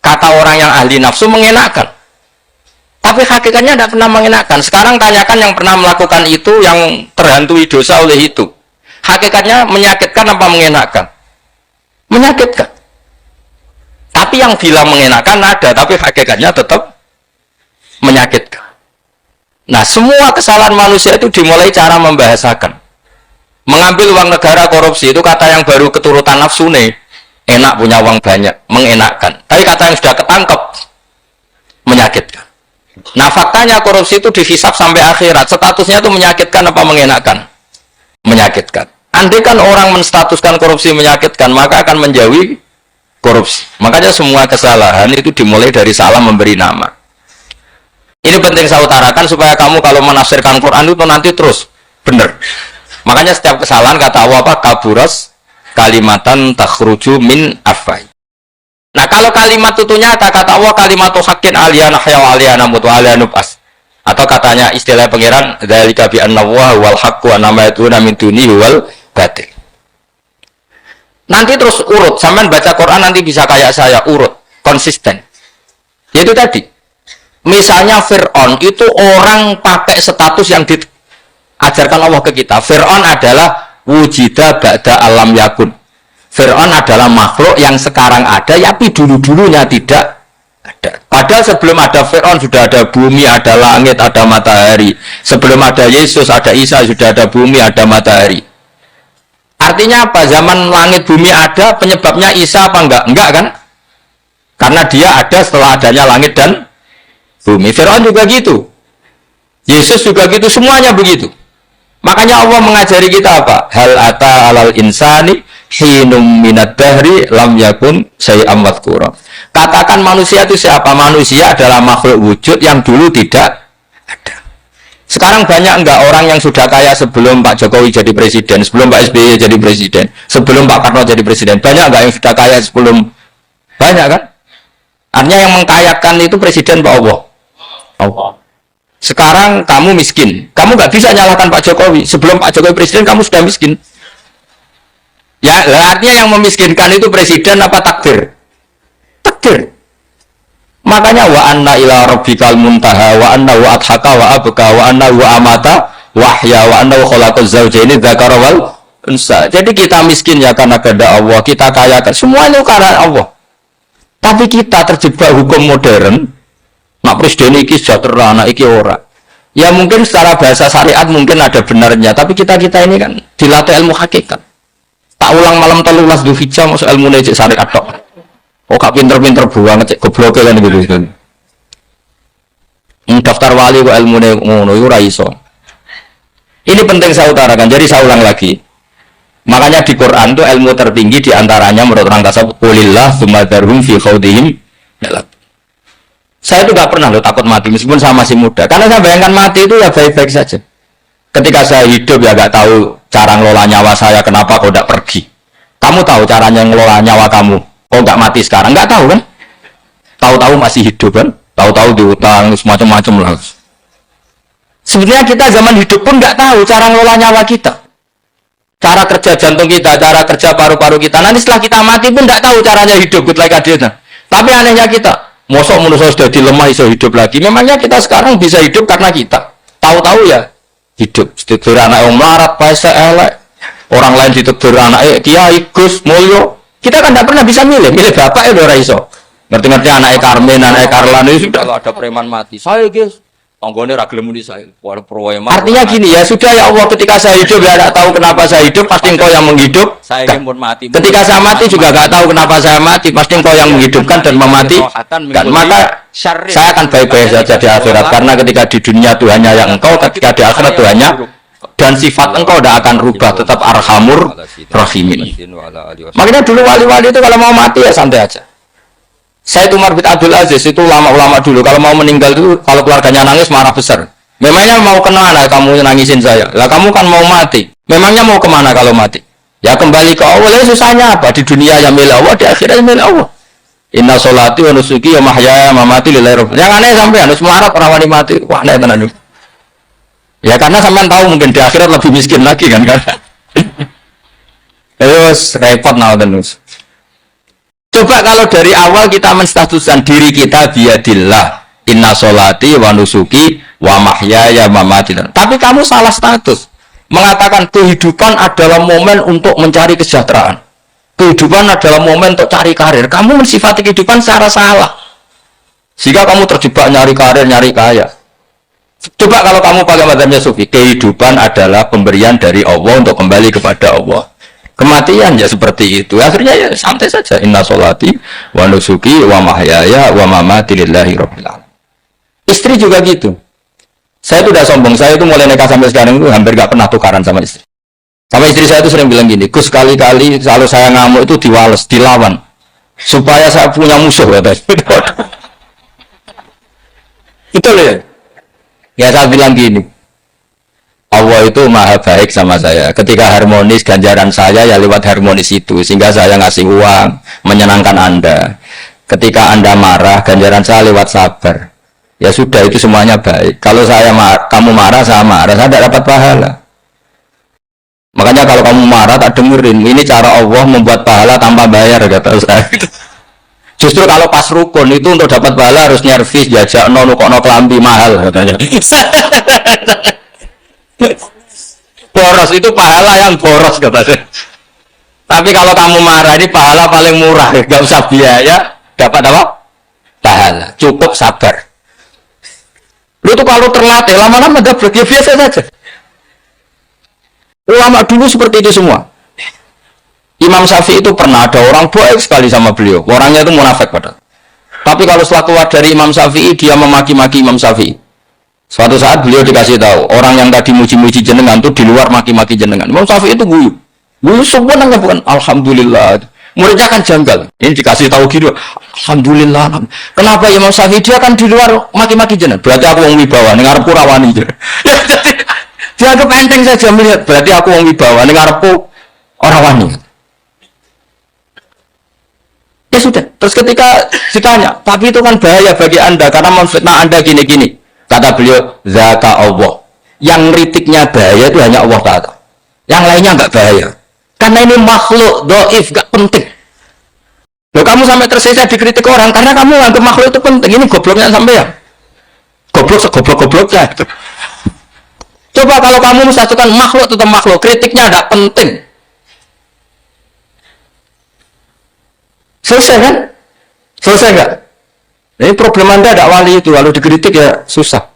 Kata orang yang ahli nafsu mengenakkan, tapi hakikatnya tidak pernah mengenakkan. Sekarang tanyakan yang pernah melakukan itu, yang terhantui dosa oleh itu, hakikatnya menyakitkan apa mengenakkan? Menyakitkan. Tapi yang bilang mengenakkan ada, tapi hakikatnya tetap menyakitkan. Nah, semua kesalahan manusia itu dimulai cara membahasakan. Mengambil uang negara, korupsi, itu kata yang baru keturutan nafsu nih. Enak punya uang banyak, mengenakkan. Tapi kata yang sudah ketangkep, menyakitkan. Nah, faktanya korupsi itu dihisap sampai akhirat. Statusnya itu menyakitkan apa mengenakkan? Menyakitkan. Andai kan orang menstatuskan korupsi menyakitkan, maka akan menjauhi korupsi. Makanya semua kesalahan itu dimulai dari salah memberi nama. Ini penting saya utarakan supaya kamu kalau menafsirkan Quran itu nanti terus benar. Makanya setiap kesalahan kata Allah apa? Kaburas kalimatan takhruju min afwai. Nah kalau kalimat itu nyata, kata Allah kalimat hakin aliyana hya wa aliyana mutu aliyana pas. Atau katanya istilah pangeran dzalika bi anna wal haqqu wa nama yatuna min dunihi wal batil. Nanti terus urut, sampean baca Quran nanti bisa kayak saya urut, konsisten. Yaitu tadi. Misalnya Fir'aun itu orang pakai status yang diajarkan Allah ke kita. Fir'aun adalah wujida ba'da alam yakun. Fir'aun adalah makhluk yang sekarang ada, tapi dulu-dulunya tidak ada. Padahal sebelum ada Fir'aun sudah ada bumi, ada langit, ada matahari. Sebelum ada Yesus, ada Isa, sudah ada bumi, ada matahari. Artinya apa? Zaman langit bumi ada, penyebabnya Isa apa enggak? Enggak kan? Karena dia ada setelah adanya langit dan bumi. Fir'aun juga gitu. Yesus juga gitu, semuanya begitu. Makanya Allah mengajari kita apa? Hal ata alal insani hinum minad dahri lam yakun syai'am madhkura. Katakan manusia itu siapa? Manusia adalah makhluk wujud yang dulu tidak ada. Sekarang banyak enggak orang yang sudah kaya sebelum Pak Jokowi jadi presiden, sebelum Pak SBY jadi presiden, sebelum Pak Karno jadi presiden? Banyak enggak yang sudah kaya sebelum? Banyak kan? Artinya yang mengkayakan itu presiden Pak Allah. Allah. Sekarang kamu miskin, kamu nggak bisa nyalahkan Pak Jokowi. Sebelum Pak Jokowi presiden kamu sudah miskin. Ya, artinya yang memiskinkan itu presiden apa takdir? Takdir. Makanya wa anna ila rabbikal muntaha wa anna wa adhaka wa abka wa anna wa amata wahya wa anna khalaqaz zawjaini dzakara wal unsa. Jadi kita miskin ya karena kehendak Allah, kita kaya kan semuanya karena Allah. Tapi kita terjebak hukum modern. Nak presiden iki sejahtera, anak iki ora. Ya mungkin secara bahasa syariat mungkin ada benarnya, tapi kita ini kan dilatih ilmu hakikat. Tak ulang malam 13 Dzulhijjah masuk ilmu cek syariat tok. Oh gak pinter-pinter buang cek goblok kan gitu. Daftar wali kok ilmune ngono iku ora iso. Ini penting saya utarakan. Jadi saya ulang lagi. Makanya di Quran itu ilmu tertinggi diantaranya menurut orang tasawuf qulillah tsumma dzarhum fi khawdihim yalab. Saya itu gak pernah takut mati meskipun saya masih muda. Karena saya bayangkan mati itu ya baik-baik saja. Ketika saya hidup ya gak tahu cara ngelola nyawa saya, kenapa kau tidak pergi. Kamu tahu caranya ngelola nyawa kamu, kau gak mati sekarang, gak tahu kan? Tahu-tahu masih hidup kan? Tahu-tahu diutang, semacam-macam lah. Sebenarnya kita zaman hidup pun gak tahu cara ngelola nyawa kita. Cara kerja jantung kita, cara kerja paru-paru kita. Nanti setelah kita mati pun gak tahu caranya hidup. Tapi anehnya kita. Mosok manusia sudah dilemah iso hidup lagi. Memangnya kita sekarang bisa hidup karena kita tahu-tahu ya hidup. Ditegur anak yang melarat, paese elek. Orang lain ditegur anak Kiai Gus Mulyo. Kita kan tidak pernah bisa milih bapak ya ora iso. Ngerti-ngerti anak Karmen, anak Karlan itu sudah. Kalau ada preman mati, saya guys. Tanggone ra gelem muni saya. Artinya gini ya, sudah ya Allah, ketika saya hidup ya tidak tahu kenapa saya hidup, pasti engkau yang menghidup. Saya ingin pun mati. Ketika saya mati juga enggak tahu kenapa saya mati, pasti engkau yang menghidupkan dan mematikan. Maka saya akan baik-baik saja di akhirat, karena ketika di dunia Tuhannya yang engkau, ketika di akhirat Tuhannya dan sifat engkau tidak akan rubah, tetap arhamur rahimin. Makanya dulu wali-wali itu kalau mau mati ya santai aja. Saya itu Umar bin Abdul Aziz, itu ulama-ulama dulu, kalau mau meninggal itu, kalau keluarganya nangis marah besar. Memangnya mau kemana kamu nangisin saya? Lah kamu kan mau mati. Memangnya mau kemana kalau mati? Ya kembali ke Allah. Ya susahnya apa? Di dunia yang milik Allah, di akhirat yang milik Allah. Inna sholati wa nusuki wa mahyaya wa mamati lillahi rabbil alamin. Yang aneh sampai harus melarat orang wani mati. Wah aneh tenan. Ya karena sampean tahu mungkin di akhirat lebih miskin lagi kan. Terus repot terus. Coba kalau dari awal kita menstatuskan diri kita biadillah, inna sholati wa nusuki wa mahyaya wa mamati. Tapi kamu salah status. Mengatakan kehidupan adalah momen untuk mencari kesejahteraan. Kehidupan adalah momen untuk cari karir. Kamu mensifati kehidupan secara salah. Jika kamu terjebak nyari karir, nyari kaya. Coba kalau kamu pakai mazhabnya Sufi, kehidupan adalah pemberian dari Allah untuk kembali kepada Allah. Kematian ya seperti itu. Akhirnya ya santai saja. Inna sholati wa nusuki wa mahyaya wa mamati lillahi rabbil alamin. Istri juga gitu. Saya itu udah sombong. Saya itu mulai nikah sampai sekarang itu hampir gak pernah tukaran sama istri. Sama istri saya itu sering bilang gini, Gus kali-kali kalau saya ngamuk itu diwales, dilawan. Supaya saya punya musuh. Itu loh ya. Ya saya bilang gini. Allah itu maha baik sama saya. Ketika harmonis, ganjaran saya ya lewat harmonis itu. Sehingga saya ngasih uang, menyenangkan Anda. Ketika Anda marah, ganjaran saya lewat sabar. Ya sudah, itu semuanya baik. Kalau kamu marah, saya tidak dapat pahala. Makanya kalau kamu marah, tak dengerin. Ini cara Allah membuat pahala tanpa bayar, kata saya. Justru kalau pas rukun itu untuk dapat pahala harus nyervis, jajak, nukok kelambi mahal, katanya. Boros itu pahala yang boros, katanya. Tapi kalau kamu marah, ini pahala paling murah, gak usah biaya, dapat apa? Pahala, cukup sabar. Lu tuh kalau terlatih, lama-lama dapat, ya biasa saja. Ulama dulu seperti itu semua. Imam Syafi'i itu pernah ada orang baik sekali sama beliau, orangnya itu munafik padahal. Tapi kalau setelah keluar dari Imam Syafi'i, dia memaki-maki Imam Syafi'i. Suatu saat beliau dikasih tahu, orang yang tadi muji-muji jenengan itu di luar maki-maki jenengan. Imam Syafi'i itu guyu. Guyu sebenarnya bukan alhamdulillah. Muridnya kan janggal. Ini dikasih tahu gitu, alhamdulillah. Kenapa Imam Syafi'i dia kan di luar maki-maki jenengan? Berarti aku wong wibawa, ning ngarepku rawani. Dianggap enteng saja melihat, berarti aku wong wibawa, ning ngarepku ora wani. Ya sudah. Terus ketika ditanya, tapi itu kan bahaya bagi Anda karena memfitnah Anda gini-gini. Kata beliau, zaka Allah. Yang kritiknya bahaya itu hanya Allah Ta'ala. Yang lainnya enggak bahaya. Karena ini makhluk, doif, enggak penting. Loh, kamu sampai tersisa dikritik orang karena kamu anggap makhluk itu penting. Ini gobloknya sampai ya. Goblok segoblok-gobloknya. Coba kalau kamu mensatukan makhluk tetap makhluk, kritiknya enggak penting. Selesai kan? Selesai enggak? Ini problem Anda ada wali itu, lalu dikritik ya susah.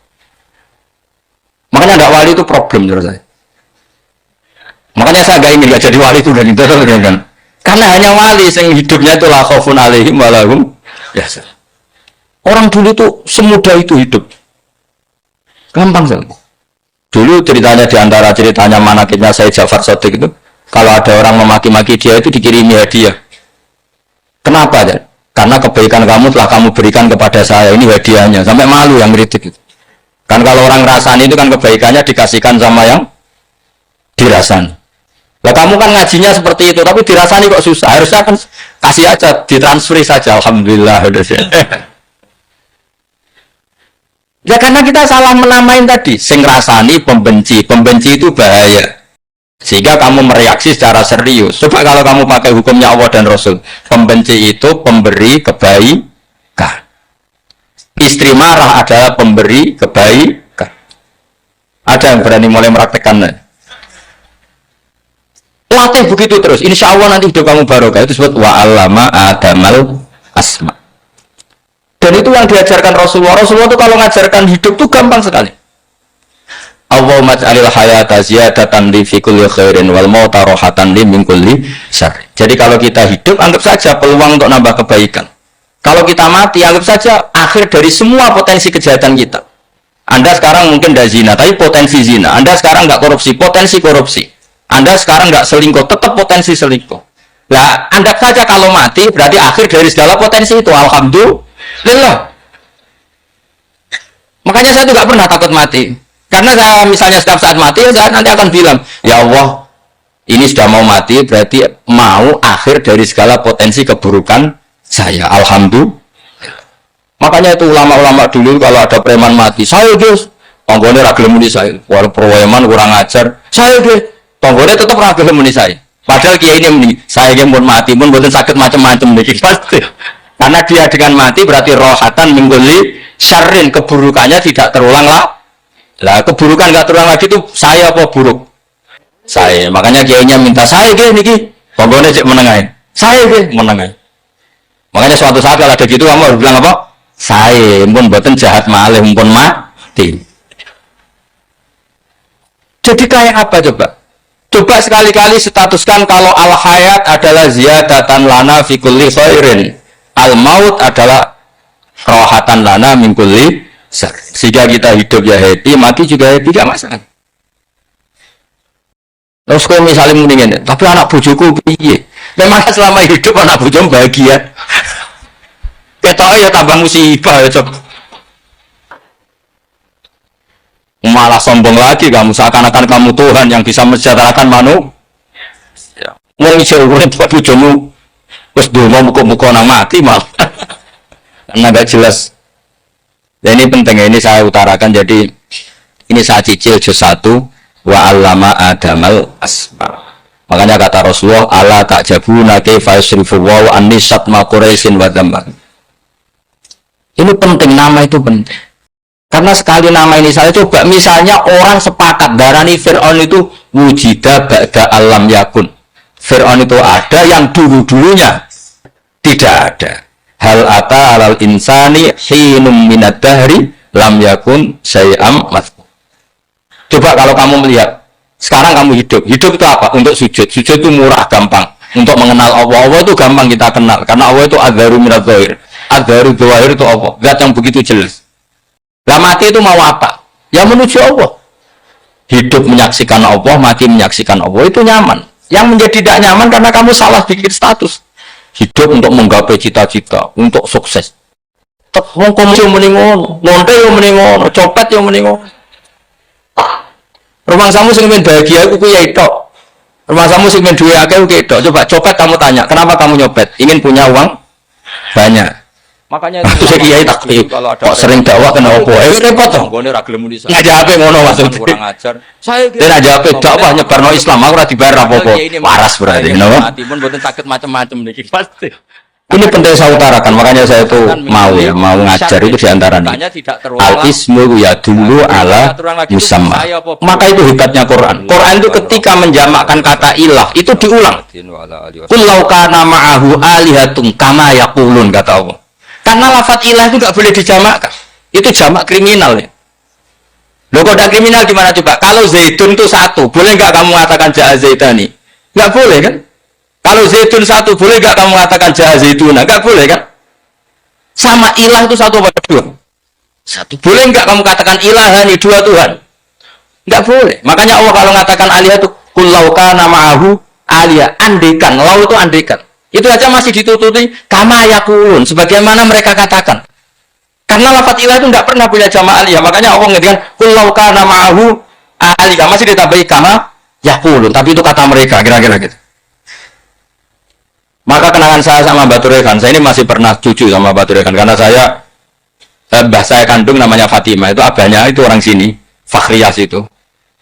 Makanya ada wali itu problem menurut saya. Makanya saya gak ingin gak jadi wali itu dan itu kan. Karena hanya wali yang hidupnya itu la khaufun alaihim wa lahum yahzanun. Orang dulu itu semudah itu hidup. Gampang sekali. Dulu ceritanya diantara ceritanya manakibnya Said Ja'far Shadiq itu, kalau ada orang memaki-maki dia itu dikirimi hadiah. Kenapa ya? Karena kebaikan kamu telah kamu berikan kepada saya, ini hadiahnya. Sampai malu yang kritik itu. Kan kalau orang rasani itu kan kebaikannya dikasihkan sama yang dirasani. Lah kamu kan ngajinya seperti itu, tapi dirasani kok susah. Harusnya kan kasih aja, ditransferi saja. Alhamdulillah. Ya karena kita salah menamain tadi. Sing rasani pembenci. Pembenci itu bahaya. Sehingga kamu mereaksi secara serius. Coba kalau kamu pakai hukumnya Allah dan Rasul. Pembenci itu pemberi kebaikan. Istri marah adalah pemberi kebaikan. Ada yang berani mulai meraktekannya? Latih begitu terus. Insya Allah nanti hidup kamu barokah. Itu disebut wa'allama adamal asma. Dan itu yang diajarkan Rasulullah. Rasulullah itu kalau mengajarkan hidup itu gampang sekali. Allahumma ja'alil hayata ziyadatan li fi kulli khairin wal mauta rohatan li min kulli syarr. Jadi kalau kita hidup anggap saja peluang untuk nambah kebaikan. Kalau kita mati anggap saja akhir dari semua potensi kejahatan kita. Anda sekarang mungkin tidak zina, tapi potensi zina. Anda sekarang nggak korupsi, potensi korupsi. Anda sekarang nggak selingkuh, tetap potensi selingkuh. Nah, anggap saja kalau mati berarti akhir dari segala potensi itu. Alhamdulillah. Makanya saya juga pernah takut mati. Karena saya misalnya setiap saat mati, saya nanti akan bilang, ya Allah, ini sudah mau mati, berarti mau akhir dari segala potensi keburukan saya. Alhamdulillah. Makanya itu ulama-ulama dulu kalau ada preman mati, saya guys, tonggone ragil muni saya, walau preman kurang ajar, saya guys, tonggone tetap ragil muni saya. Padahal kiai ini muni, saya yang pun mati pun bukan sakit macam-macam nih, pasti. Karena dia dengan mati berarti rohatan menggoli syarrin, keburukannya tidak terulang lah. Lah keburukan nggak terulang lagi itu saya apa buruk? Saya. Makanya kiainya minta saya gini niki. Pokoknya cek menengahin. Saya gini menengahin. Makanya suatu saat kalau ada gitu kamu harus bilang apa? Saya pun buatan jahat malih pun mati. Jadi kayak apa coba? Coba sekali-kali statuskan kalau al hayat adalah ziyadatan lana fi kulli khairin. Al maut adalah rohatan lana min kulli. Sehingga kita hidup ya happy, mati juga happy, gak masalah. Terus kalau misalnya mendingin, tapi anak bojoku piye? Memang selama hidup anak bojo bahagia. Ketoknya ya tambah musibah ya coba. Malah sombong lagi kamu, seakan-akan kamu Tuhan yang bisa mensejahterakan manusia. Wong iso urip bojomu wis donga muka-muka nang mati malah. Karena enggak jelas. Dan ini penting, ini saya utarakan. Jadi ini saya cicil juz 1 wa 'allama adamal asma. Makanya kata Rasulullah, ala ta'jabuna kaifa yusrifu wa annisat ma quraisin wa dzamma. Ini penting, nama itu penting. Karena sekali nama ini saya coba, misalnya orang sepakat darani Fir'aun itu wujida ba'da alam yakun. Fir'aun itu ada yang dulu-dulunya tidak ada. Hal ata alal insani hinum minad dahri lam yakun syai'am mazkur. Coba kalau kamu melihat, sekarang kamu hidup itu apa? Untuk sujud. Sujud itu murah, gampang. Untuk mengenal Allah. Allah itu gampang kita kenal. Karena Allah itu adzaru minadz dzahir. Adzaru dzahir itu Allah. Zat yang begitu jelas. Lah mati itu mau apa? Ya menuju Allah. Hidup menyaksikan Allah, mati menyaksikan Allah, itu nyaman. Yang menjadi tidak nyaman karena kamu salah bikin status. Hidup untuk menggapai cita-cita, untuk sukses. Wong komunis meningono, nonte yo meningono, copet yo meningono. Rumah kamu sing men bahagia iku ya itu. Rumah kamu sing men duwe akeh ku itu. Coba copet kamu tanya, kenapa kamu nyopet? Ingin punya uang banyak. Makanya itu kiai tak kok sering dakwah kena opo repot toh nggone ra gelem muni ngajape ngono maksudnya kurang ajar saya ngajape dakwah nyebarno Islam aku ora dibayar apa-apa waras berarti napa mati pun mboten saged macam-macam niki pasti ini penting saya utarakan, makanya saya tuh mau ngajar itu diantaranya al-ismu ya dulu ala musamma. Maka itu hebatnya Quran. Quran itu ketika menjamakkan kata ilah itu diulang. Kullau kana ma'ahu alihatun kama yaqulun, kata Allah. Karena lafaz ilah itu nggak boleh dijamakkan. Itu jamak kriminal ya. Loh kok ada kriminal gimana coba? Kalau zaitun itu satu, boleh nggak kamu mengatakan ja'a zaitani? Nggak boleh kan? Kalau zaitun satu, boleh nggak kamu mengatakan ja'a zaituna? Nggak boleh kan? Sama ilah itu satu apa dua? Satu. Boleh nggak kamu katakan ilahani dua Tuhan? Nggak boleh. Makanya Allah kalau mengatakan aliyah itu kullau kana ma'ahu aliyah, andekan. Lau itu andekan. Itu aja masih ditututi kama yakulun, sebagaimana mereka katakan. Karena lafaz ilah itu tidak pernah punya jama' aliyah. Makanya Allah mengatakan kullau kana ma'ahu aliyah, masih ditambahi kama yakulun, tapi itu kata mereka, kira-kira gitu. Maka kenangan saya sama Mbak Turekan, saya ini masih pernah cucu sama Mbak Turekan, karena saya mbah saya kandung namanya Fatimah, itu abahnya itu orang sini, Fakhriyas itu.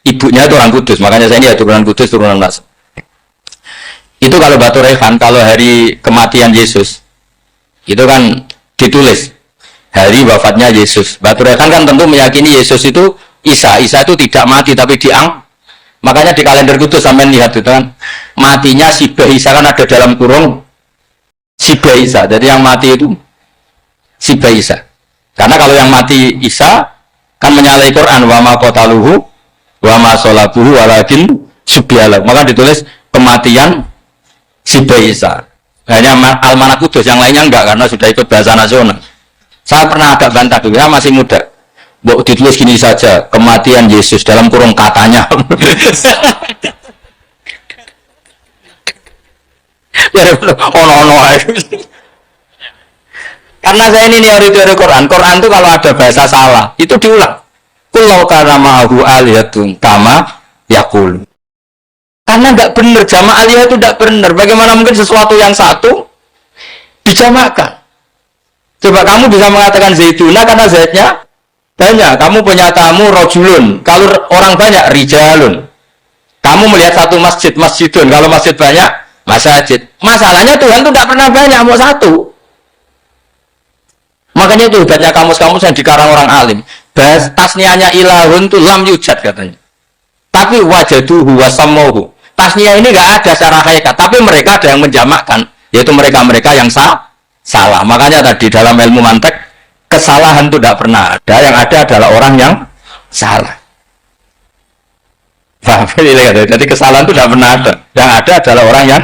Ibunya itu orang Kudus, makanya saya ini ya turunan Kudus, turunan Mas. Itu kalau Batu Rehan, kalau hari kematian Yesus, itu kan ditulis hari wafatnya Yesus. Batu Rehan kan tentu meyakini Yesus itu Isa itu tidak mati tapi makanya di kalender Kudus sampai lihat itu kan, matinya Sibah Isa kan ada dalam kurung Sibah Isa. Jadi yang mati itu Sibah Isa. Karena kalau yang mati Isa kan menyalahi Quran, wa ma qataluhu wa ma salabuhu walakin subyalah. Maka ditulis kematian Sibah Isa. Hanya Almanak Kudus, yang lainnya enggak karena sudah ikut bahasa nasional. Saya pernah agak bantah dulu, ya masih muda. Bok ditulis gini saja, kematian Yesus dalam kurung katanya. Ono-ono. Karena saya ini teori Quran. Quran itu kalau ada bahasa salah, itu diulang. Kullau kana ma'ahu aliyatun kama yaqul. Karena nggak benar, jama' aliyah itu nggak benar. Bagaimana mungkin sesuatu yang satu dijamakan? Coba kamu bisa mengatakan zaituna karena zaitnya banyak. Kamu punya tamu rojulun. Kalau orang banyak rijalun. Kamu melihat satu masjid, masjidun. Kalau masjid banyak, masjid. Masalahnya Tuhan itu nggak pernah banyak, mau satu. Makanya itu hebatnya kamus-kamus yang dikarang orang alim. Tasnianya ilahun itu lam yujad katanya. Tapi wajaduhu wasammuhu. Tasnia ini nggak ada secara hakikat, tapi mereka ada yang menjamakkan, yaitu mereka-mereka yang salah. Makanya tadi dalam ilmu mantek, kesalahan itu tidak pernah ada, yang ada adalah orang yang salah. Jadi kesalahan itu tidak pernah ada, yang ada adalah orang yang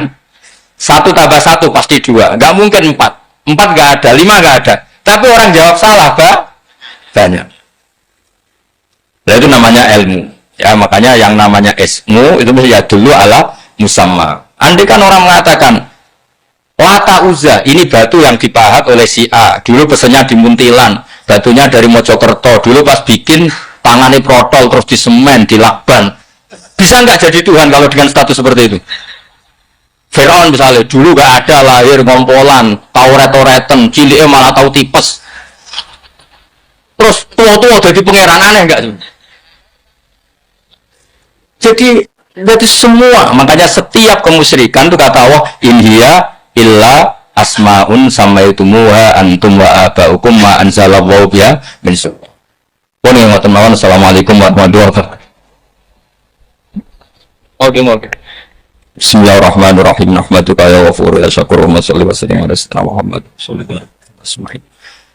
satu tambah satu pasti dua, nggak mungkin empat nggak ada, lima nggak ada, tapi orang jawab salah banyak. Nah, itu namanya ilmu. Ya, makanya yang namanya ismu itu ya dulu ala musamma. Andai kan orang mengatakan Lata Uzza, ini batu yang dipahat oleh si A. Dulu pesennya di Muntilan, batunya dari Mojokerto. Dulu pas bikin tangannya protol terus disemen, dilakban. Bisa nggak jadi Tuhan kalau dengan status seperti itu? Firaun misalnya dulu gak ada, lahir ngompolan, tahu retoretan, ciliknya malah tahu tipes. Terus tua-tua jadi pangeran, aneh nggak tuh? Jadi semua, makanya setiap kemusyrikan itu kata Allah, inhiya illa asmaun samaitumuha antum wa abaukum ma anzalallahu biha min sultan. Pun yang ngoten mawon, assalamualaikum warahmatullahi wabarakatuh. Oke. Bismillahirrahmanirrahim. Nahmaduka ya ghafur ya syakur wa sholli wa sallim ala sayyidina Muhammad sallallahu alaihi wasallam.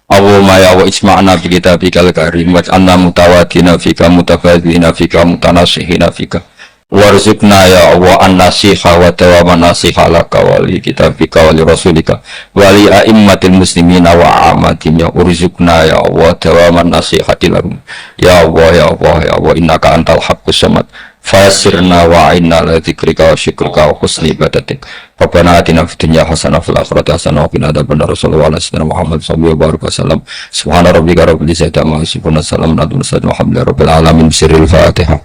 Allahumma ya wa isma'na bi kitabikal karim waj'alna mutawadina fika mutafadhina fika mutanasihina fika warzuqna ya Allah an-nasiha wa tawaman nasiha laka wa li kitabika wa li rasulika wa li a'immatil muslimina wa amatim ya urzuqna ya Allah tawaman nasihati lahum ya Allah innaka antal haqqus samad fasirna wa inna la dzikrika wa syukrika wa husni ibadatik. Rabbana atina fid dunya hasanah wa fil akhirati hasanah wa qina adzabannar. Sallallahu alaihi wasallam Muhammad sallallahu alaihi wasallam. Subhana rabbika rabbil izzati amma yasifun. Salamun alal mursalin walhamdulillahi rabbil alamin. Sirril Fatihah.